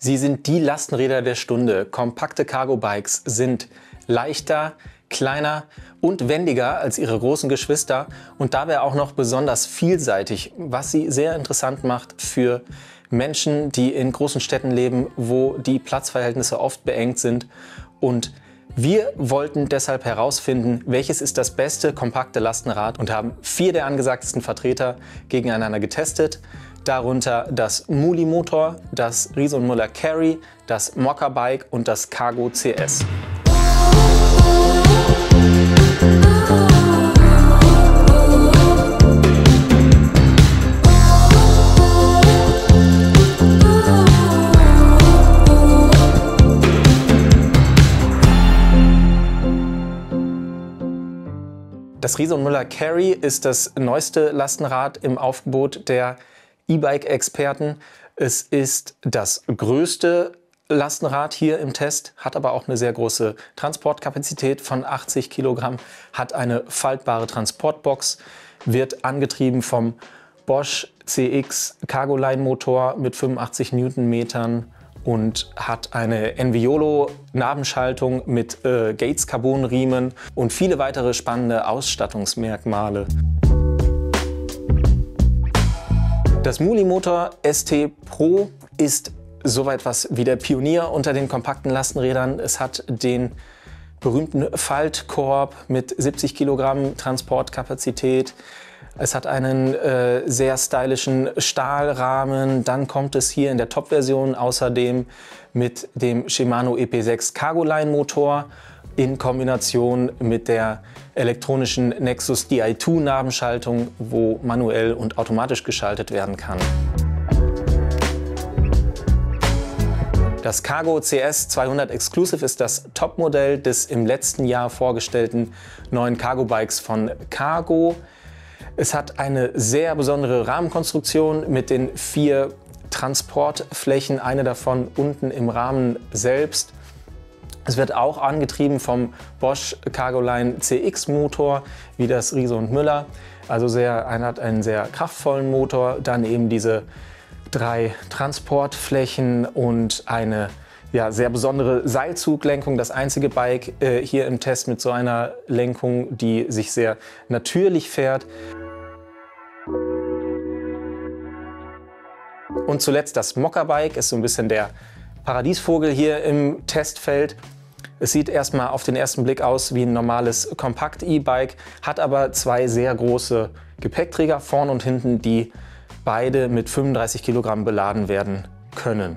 Sie sind die Lastenräder der Stunde. Kompakte Cargo-Bikes sind leichter, kleiner und wendiger als ihre großen Geschwister und dabei auch noch besonders vielseitig, was sie sehr interessant macht für Menschen, die in großen Städten leben, wo die Platzverhältnisse oft beengt sind. Und wir wollten deshalb herausfinden, welches ist das beste kompakte Lastenrad und haben 4 der angesagtesten Vertreter gegeneinander getestet. Darunter das Muli Motor, das Riese und Müller Carry, das Mokka Bike und das Cargo CS. Das Riese und Müller Carry ist das neueste Lastenrad im Aufgebot der E-Bike-Experten. Es ist das größte Lastenrad hier im Test, hat aber auch eine sehr große Transportkapazität von 80 Kilogramm, hat eine faltbare Transportbox, wird angetrieben vom Bosch CX Cargoline Motor mit 85 Newtonmetern und hat eine Enviolo Nabenschaltung mit Gates Carbon Riemen und viele weitere spannende Ausstattungsmerkmale. Das Muli Motor ST Pro ist so etwas wie der Pionier unter den kompakten Lastenrädern. Es hat den berühmten Faltkorb mit 70 Kilogramm Transportkapazität. Es hat einen sehr stylischen Stahlrahmen. Dann kommt es hier in der Top-Version außerdem mit dem Shimano EP6 Cargoline Motor in Kombination mit der elektronischen Nexus Di2 Nabenschaltung, wo manuell und automatisch geschaltet werden kann. Das Cargo CS 200 Exclusive ist das Topmodell des im letzten Jahr vorgestellten neuen Cargo-Bikes von Cargo. Es hat eine sehr besondere Rahmenkonstruktion mit den 4 Transportflächen, eine davon unten im Rahmen selbst. Es wird auch angetrieben vom Bosch Cargoline CX Motor, wie das Riese und Müller. Also hat einen sehr kraftvollen Motor, dann eben diese 3 Transportflächen und eine sehr besondere Seilzuglenkung. Das einzige Bike hier im Test mit so einer Lenkung, die sich sehr natürlich fährt. Und zuletzt das Mokka Bike ist so ein bisschen der Paradiesvogel hier im Testfeld. Es sieht erstmal auf den ersten Blick aus wie ein normales Kompakt-E-Bike, hat aber 2 sehr große Gepäckträger vorn und hinten, die beide mit 35 Kilogramm beladen werden können.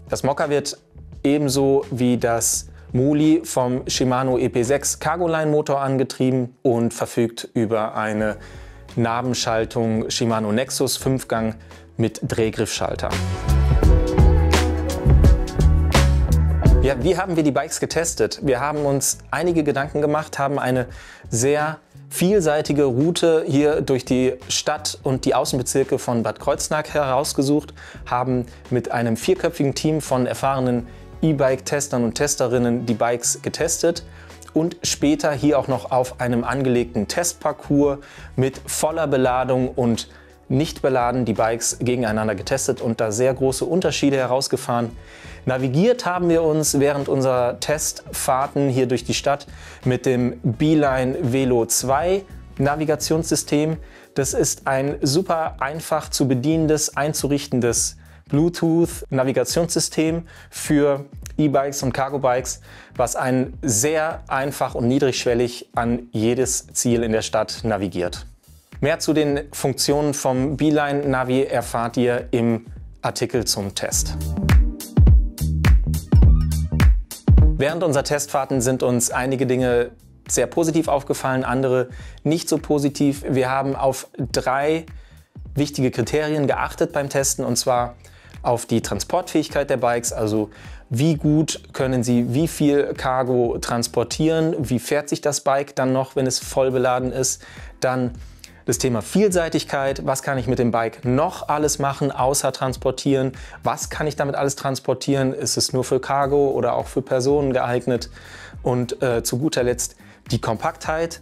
Das Mokka wird ebenso wie das Muli vom Shimano EP6 Cargoline Motor angetrieben und verfügt über eine Nabenschaltung Shimano Nexus 5-Gang mit Drehgriffschalter. Ja, wie haben wir die Bikes getestet? Wir haben uns einige Gedanken gemacht, haben eine sehr vielseitige Route hier durch die Stadt und die Außenbezirke von Bad Kreuznach herausgesucht, haben mit einem 4-köpfigen Team von erfahrenen E-Bike-Testern und Testerinnen die Bikes getestet und später hier auch noch auf einem angelegten Testparcours mit voller Beladung und nicht beladen die Bikes gegeneinander getestet und da sehr große Unterschiede herausgefahren. Navigiert haben wir uns während unserer Testfahrten hier durch die Stadt mit dem Beeline Velo 2 Navigationssystem. Das ist ein super einfach zu bedienendes, einzurichtendes Bluetooth-Navigationssystem für E-Bikes und Cargo-Bikes, was einen sehr einfach und niedrigschwellig an jedes Ziel in der Stadt navigiert. Mehr zu den Funktionen vom Beeline Navi erfahrt ihr im Artikel zum Test. Während unserer Testfahrten sind uns einige Dinge sehr positiv aufgefallen, andere nicht so positiv. Wir haben auf 3 wichtige Kriterien geachtet beim Testen, und zwar auf die Transportfähigkeit der Bikes, also wie gut können sie wie viel Cargo transportieren, wie fährt sich das Bike dann noch, wenn es voll beladen ist. Dann das Thema Vielseitigkeit, was kann ich mit dem Bike noch alles machen, außer transportieren? Was kann ich damit alles transportieren? Ist es nur für Cargo oder auch für Personen geeignet? Und zu guter Letzt die Kompaktheit.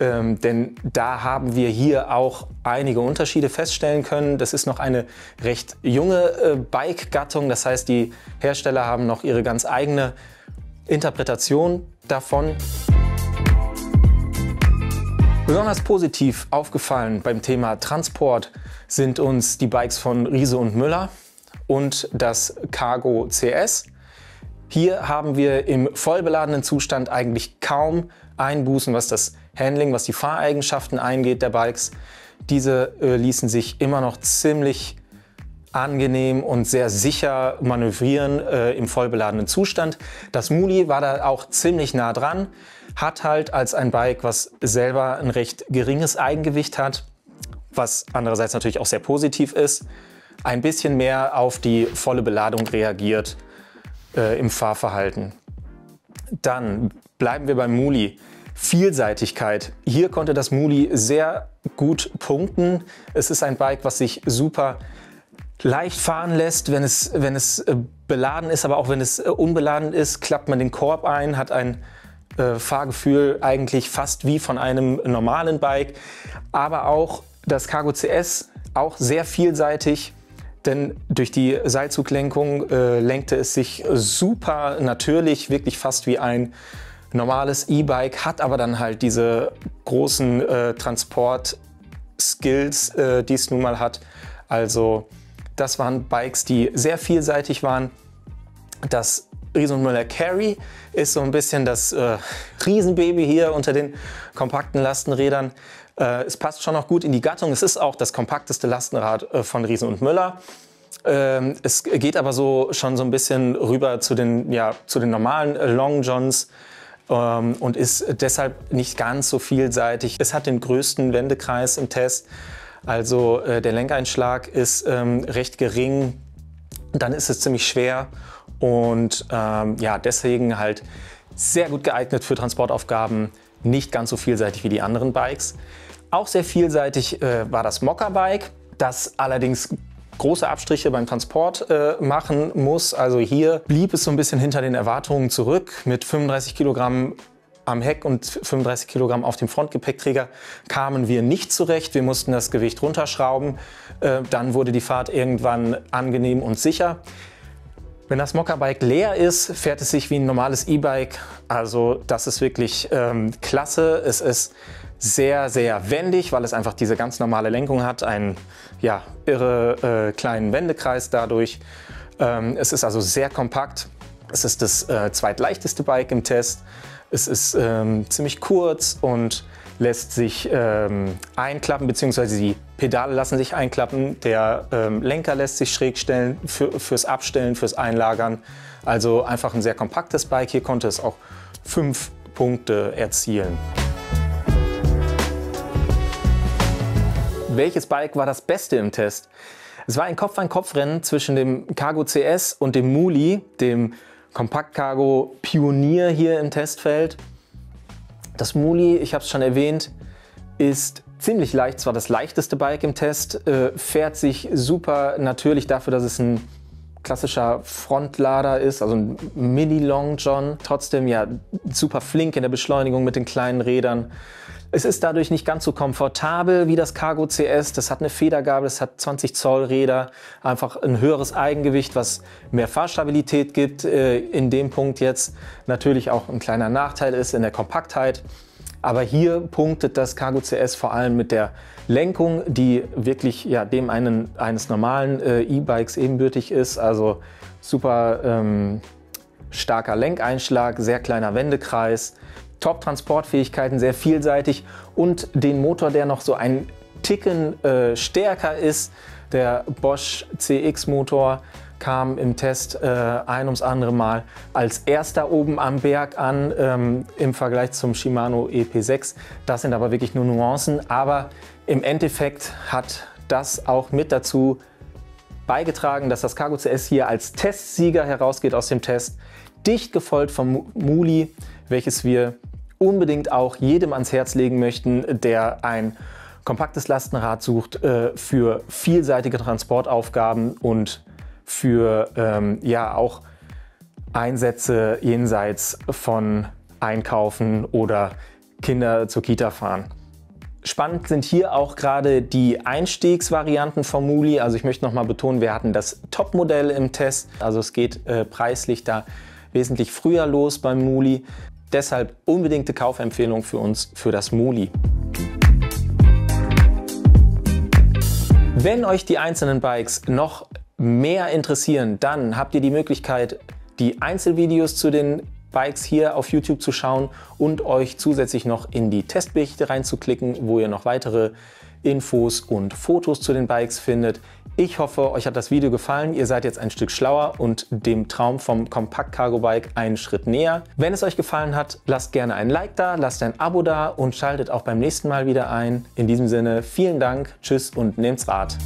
Denn da haben wir hier auch einige Unterschiede feststellen können. Das ist noch eine recht junge Bike-Gattung, das heißt, die Hersteller haben noch ihre ganz eigene Interpretation davon. Besonders positiv aufgefallen beim Thema Transport sind uns die Bikes von Riese und Müller und das Cargo CS. Hier haben wir im vollbeladenen Zustand eigentlich kaum Einbußen, was das Handling, was die Fahreigenschaften eingeht der Bikes. Diese ließen sich immer noch ziemlich angenehm und sehr sicher manövrieren im vollbeladenen Zustand. Das Muli war da auch ziemlich nah dran, hat halt als ein Bike, was selber ein recht geringes Eigengewicht hat, was andererseits natürlich auch sehr positiv ist, ein bisschen mehr auf die volle Beladung reagiert im Fahrverhalten. Dann bleiben wir beim Muli. Vielseitigkeit. Hier konnte das Muli sehr gut punkten. Es ist ein Bike, was sich super leicht fahren lässt, wenn es beladen ist, aber auch wenn es unbeladen ist, klappt man den Korb ein, hat ein Fahrgefühl eigentlich fast wie von einem normalen Bike. Aber auch das Cargo CS, auch sehr vielseitig, denn durch die Seilzuglenkung lenkte es sich super natürlich, wirklich fast wie ein normales E-Bike, hat aber dann halt diese großen Transport-Skills, die es nun mal hat. Also das waren Bikes, die sehr vielseitig waren. Das Riese und Müller Carry ist so ein bisschen das Riesenbaby hier unter den kompakten Lastenrädern. Es passt schon noch gut in die Gattung. Es ist auch das kompakteste Lastenrad von Riese und Müller. Es geht aber schon so ein bisschen rüber zu den normalen Long Johns. Und ist deshalb nicht ganz so vielseitig. Es hat den größten Wendekreis im Test, also der Lenkeinschlag ist recht gering, dann ist es ziemlich schwer und ja, deswegen halt sehr gut geeignet für Transportaufgaben, nicht ganz so vielseitig wie die anderen Bikes. Auch sehr vielseitig war das Mokka-Bike, das allerdings große Abstriche beim Transport machen muss. Also hier blieb es so ein bisschen hinter den Erwartungen zurück. Mit 35 Kilogramm am Heck und 35 Kilogramm auf dem Frontgepäckträger kamen wir nicht zurecht. Wir mussten das Gewicht runterschrauben. Dann wurde die Fahrt irgendwann angenehm und sicher. Wenn das Mokka-Bike leer ist, fährt es sich wie ein normales E-Bike. Also das ist wirklich klasse. Es ist sehr, sehr wendig, weil es einfach diese ganz normale Lenkung hat, einen ja, irre kleinen Wendekreis dadurch. Es ist also sehr kompakt. Es ist das zweitleichteste Bike im Test. Es ist ziemlich kurz und lässt sich einklappen, beziehungsweise die Pedale lassen sich einklappen. Der Lenker lässt sich schräg stellen fürs Abstellen, fürs Einlagern. Also einfach ein sehr kompaktes Bike. Hier konnte es auch 5 Punkte erzielen. Welches Bike war das Beste im Test? Es war ein Kopf-an-Kopf-Rennen zwischen dem Cargo CS und dem Muli, dem Kompakt-Cargo-Pionier hier im Testfeld. Das Muli, ich habe es schon erwähnt, ist ziemlich leicht, zwar das leichteste Bike im Test, fährt sich super natürlich dafür, dass es ein klassischer Frontlader ist, also ein Mini-Long John. Trotzdem ja super flink in der Beschleunigung mit den kleinen Rädern. Es ist dadurch nicht ganz so komfortabel wie das Cargo CS. Das hat eine Federgabel, es hat 20 Zoll Räder, einfach ein höheres Eigengewicht, was mehr Fahrstabilität gibt. In dem Punkt jetzt natürlich auch ein kleiner Nachteil ist in der Kompaktheit. Aber hier punktet das Cargo CS vor allem mit der Lenkung, die wirklich ja, dem eines normalen E-Bikes ebenbürtig ist. Also super starker Lenkeinschlag, sehr kleiner Wendekreis. Top-Transportfähigkeiten, sehr vielseitig und den Motor, der noch so ein Ticken stärker ist. Der Bosch CX-Motor kam im Test ein ums andere Mal als erster oben am Berg an im Vergleich zum Shimano EP6. Das sind aber wirklich nur Nuancen, aber im Endeffekt hat das auch mit dazu beigetragen, dass das Cargo CS hier als Testsieger herausgeht aus dem Test. Dicht gefolgt vom Muli, welches wir unbedingt auch jedem ans Herz legen möchten, der ein kompaktes Lastenrad sucht für vielseitige Transportaufgaben und für ja auch Einsätze jenseits von Einkaufen oder Kinder zur Kita fahren. Spannend sind hier auch gerade die Einstiegsvarianten vom Muli. Also ich möchte nochmal betonen, wir hatten das Top-Modell im Test. Also es geht preislich da wesentlich früher los beim Muli. Deshalb unbedingte Kaufempfehlung für uns für das Muli. Wenn euch die einzelnen Bikes noch mehr interessieren, dann habt ihr die Möglichkeit, die Einzelvideos zu den Bikes hier auf YouTube zu schauen und euch zusätzlich noch in die Testberichte reinzuklicken, wo ihr noch weitere Infos und Fotos zu den Bikes findet. Ich hoffe, euch hat das Video gefallen. Ihr seid jetzt ein Stück schlauer und dem Traum vom Compact Cargo Bike einen Schritt näher. Wenn es euch gefallen hat, lasst gerne ein Like da, lasst ein Abo da und schaltet auch beim nächsten Mal wieder ein. In diesem Sinne, vielen Dank, tschüss und nehmt's Rad.